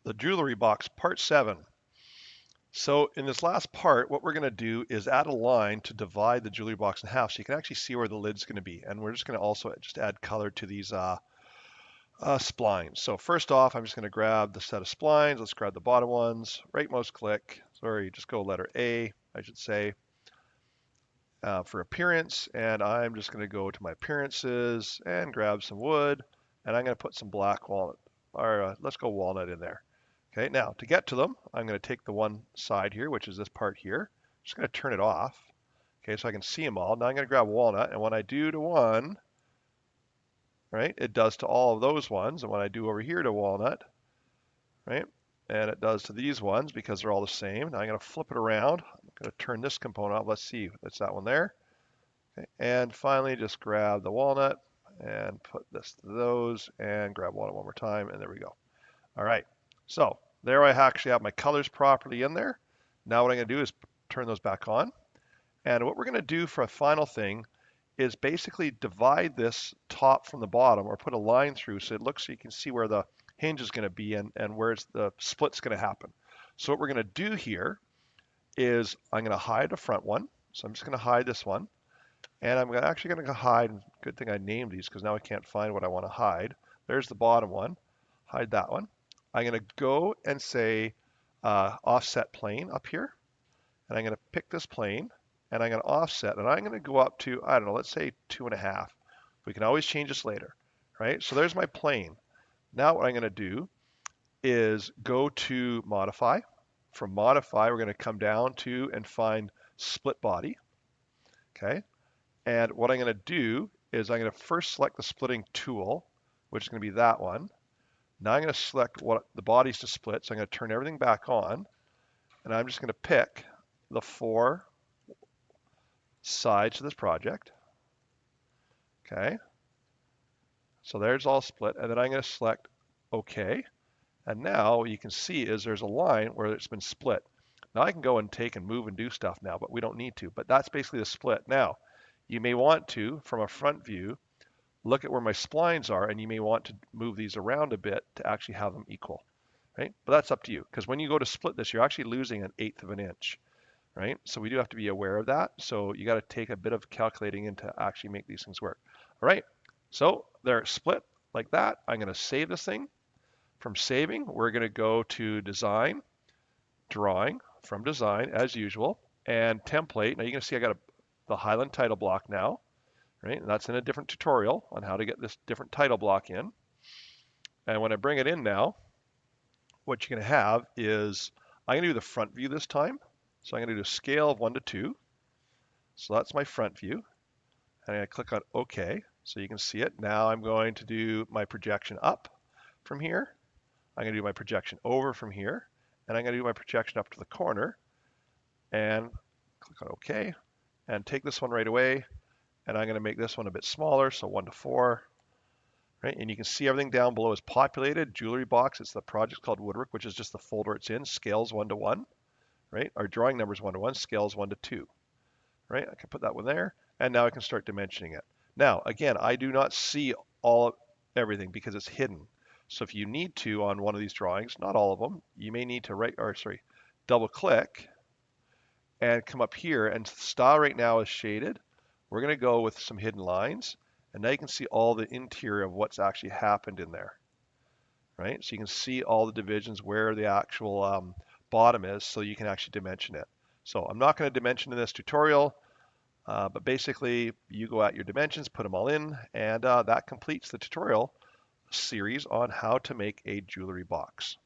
The jewelry box, part 7. So in this last part, what we're going to do is add a line to divide the jewelry box in half so you can actually see where the lid's going to be. And we're just going to also just add color to these splines. So first off, I'm just going to grab the set of splines. Let's grab the bottom ones, right mouse click. Sorry, just go letter A, I should say, for appearance. And I'm just going to go to my appearances and grab some wood. And I'm going to put some black walnut, or let's go walnut in there. Okay, now to get to them, I'm going to take the one side here, which is this part here. I'm just going to turn it off. Okay, so I can see them all. Now I'm going to grab walnut, and when I do to one, right, it does to all of those ones. And when I do over here to walnut, right, and it does to these ones because they're all the same. Now I'm going to flip it around. I'm going to turn this component off. Let's see, that's that one there. Okay, and finally, just grab the walnut and put this to those, and grab walnut one more time, and there we go. All right, so there I actually have my colors properly in there. Now what I'm going to do is turn those back on. And what we're going to do for a final thing is basically divide this top from the bottom, or put a line through so it looks so you can see where the hinge is going to be and where the split's going to happen. So what we're going to do here is I'm going to hide the front one. So I'm just going to hide this one. And I'm actually going to hide, good thing I named these because now I can't find what I want to hide. There's the bottom one, hide that one. I'm going to go and say offset plane up here. And I'm going to pick this plane and I'm going to offset. And I'm going to go up to, I don't know, let's say 2.5. We can always change this later, right? So there's my plane. Now what I'm going to do is go to modify. From modify, we're going to come down to and find split body. Okay. And what I'm going to do is I'm going to first select the splitting tool, which is going to be that one. Now I'm going to select what the body's to split. So I'm going to turn everything back on. And I'm just going to pick the 4 sides of this project. Okay. So there's all split. And then I'm going to select OK. And now what you can see is there's a line where it's been split. Now I can go and take and move and do stuff now, but we don't need to. But that's basically the split. Now, you may want to, from a front view, look at where my splines are, and you may want to move these around a bit to actually have them equal, right? But that's up to you, because when you go to split this, you're actually losing 1/8 of an inch, right? So we do have to be aware of that. So you got to take a bit of calculating in to actually make these things work. All right, so they're split like that. I'm going to save this thing. From saving, we're going to go to design, drawing, from design as usual, and template. Now you can see I got the Highland title block now, right? And that's in a different tutorial on how to get this different title block in. And when I bring it in now, what you're going to have is I'm going to do the front view this time. So I'm going to do a scale of 1 to 2. So that's my front view. And I'm going to click on OK so you can see it. Now I'm going to do my projection up from here. I'm going to do my projection over from here. And I'm going to do my projection up to the corner. And click on OK. And take this one right away. And I'm going to make this one a bit smaller, so 1 to 4. Right? And you can see everything down below is populated. Jewelry box, it's the project called Woodwork, which is just the folder it's in. Scales 1 to 1. Right? Our drawing number is 1 to 1. Scales 1 to 2. Right? I can put that one there. And now I can start dimensioning it. Now, again, I do not see everything because it's hidden. So if you need to on one of these drawings, not all of them, you may need to double click and come up here, and style right now is shaded. We're going to go with some hidden lines, and now you can see all the interior of what's actually happened in there, right? So you can see all the divisions where the actual bottom is, so you can actually dimension it. So I'm not going to dimension in this tutorial, but basically you go at your dimensions, put them all in, and that completes the tutorial series on how to make a jewelry box.